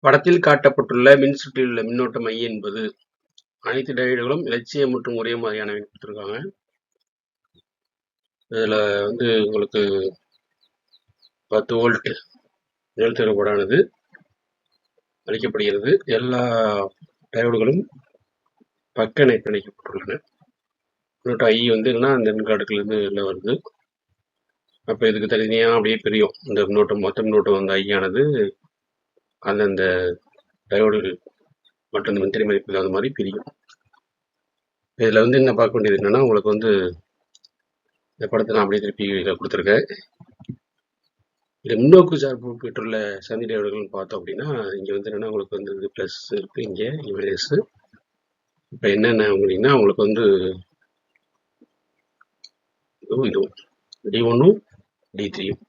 படத்தில் காட்டப்பட்டுள்ள மின்சுற்றில் உள்ள மின்னோட்டம் I என்பது அனைத்து டையோடுகளும் இலட்சியம் மற்றும் ஒரே மாதிரியானவை கொடுத்துருக்காங்க. இதில் உங்களுக்கு 10 வோல்ட் நிகழ்த்தகடானது அளிக்கப்படுகிறது. எல்லா டையோடுகளும் பக்க இணைப்பு இணைக்கப்பட்டுள்ளன. மின்னோட்டம் I என்னன்னா அந்த மின்காடுகளிலிருந்து வெளில வருது. அப்போ இதுக்கு தனியாக அப்படியே பிரியும். இந்த மின்னோட்டம் மொத்த மின்னோட்டம் I ஆனது அந்தந்த டையோடுகள் மற்றும் இந்த மின்திரை மதிப்பு அது மாதிரி பிரியும். இதில் என்ன பார்க்க வேண்டியது என்னன்னா உங்களுக்கு இந்த படத்தை நான் அப்படியே திருப்பி கொடுத்துருக்கேன். இது முன்னோக்கு சார்பு பெற்றுள்ள சந்தி டையோடுகள்னு பார்த்தோம் அப்படின்னா இங்கே என்னன்னா உங்களுக்கு இது ப்ளஸ் இருக்கு, இங்கே மைனஸ். இப்போ என்னென்ன அப்படின்னா உங்களுக்கு இதுவும் D1ம் D3யும்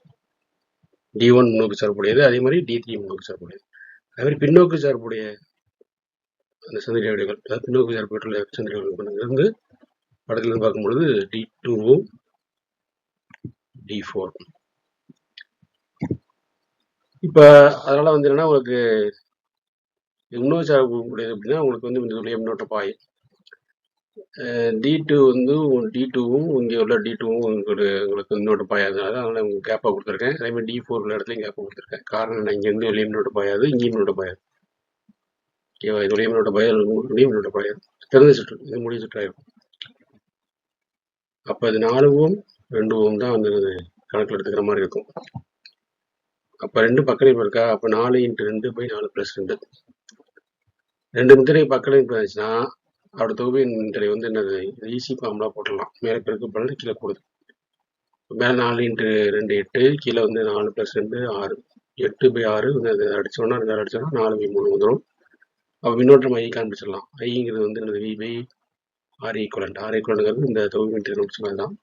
D1 முன்னோக்கு சார்புடையது, அதே மாதிரி D3 முன்னோக்கு சார்புடையது. அதே மாதிரி பின்னோக்கு சார்புடைய அந்த சந்தி டையோடுகள், அதாவது பின்னோக்கு சார்பு பெற்றுள்ள சந்தி டையோடுகள் படத்துல பார்க்கும்பொழுது D2வும் D4. இப்போ அதனால என்னன்னா உங்களுக்கு முன்னோக்கு சார்பு உடையது அப்படின்னா உங்களுக்கு இந்த துளைய மின்னோட்டம் பாயும். D2 D2வும் இங்கே உள்ள D2வும் உங்களுக்கு மின்னோட்டம் பாயாது. அதனால உங்களுக்கு கேப்பாக கொடுத்துருக்கேன். அதே மாதிரி D4 உள்ள இடத்துலையும் கேப்பாக கொடுத்துருக்கேன். காரணம் நான் இங்கே வெளியே மின்னோட்டம் பாயாது, இங்கேயும் மின்னோட்டம் பாயாது. ஓகேவா? இது வெளியே மின்னோட்டம் பாயாது, வெளியே மின்னோட்டம் பாயாது. திறந்த சுற்று, இது முடிய சுற்றாயிருக்கும். அப்போ இது 4 ஓம் 2 ஓம் தான் கணக்கில் எடுத்துக்கிற மாதிரி இருக்கும். அப்போ 2 பக்கலையும் இருக்கா, அப்போ 4 × 2/4 + 2. 2 மின்திரை பக்கலையும் இருந்துச்சுன்னா அவரோட தொகுதி மின்திரை என்னது ஈஸி ஃபார்முலா போட்டுடலாம். மேலே பெருக்கப்படல, கீழே போடுது. மேலே 4 × 2 8, கீழே 4 + 2 6. 8/6 அடிச்சோன்னா 2 அடிச்சோன்னா 4/3 வந்துடும். அப்போ மின்னோட்டம் I காண்பிச்சிடலாம். Iங்கிறது V/R equivalent. இந்த தொகுதி மின்திரை நோட்ஸ் தான்.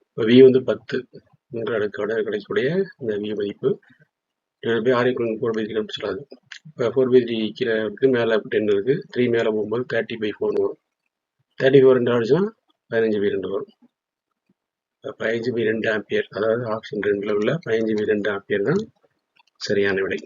இப்போ V 10 அடுக்கோட கிடைக்கக்கூடிய இந்த V மதிப்பு R ஈக்குவலண்ட் 4/3 கண்டுபிடிச்சிடலாம். இப்போ 4/3 கீழே இருக்குது, மேலே 10 இருக்குது. 3 மேலே போகும்போது 30/4 வரும். 34 2 அடிச்சுன்னா 15/2 வரும். 15/2 ஆம்பியர், அதாவது ஆப்ஷன் 2ல் உள்ள 15/2 ஆம்பியர் தான் சரியான விடை.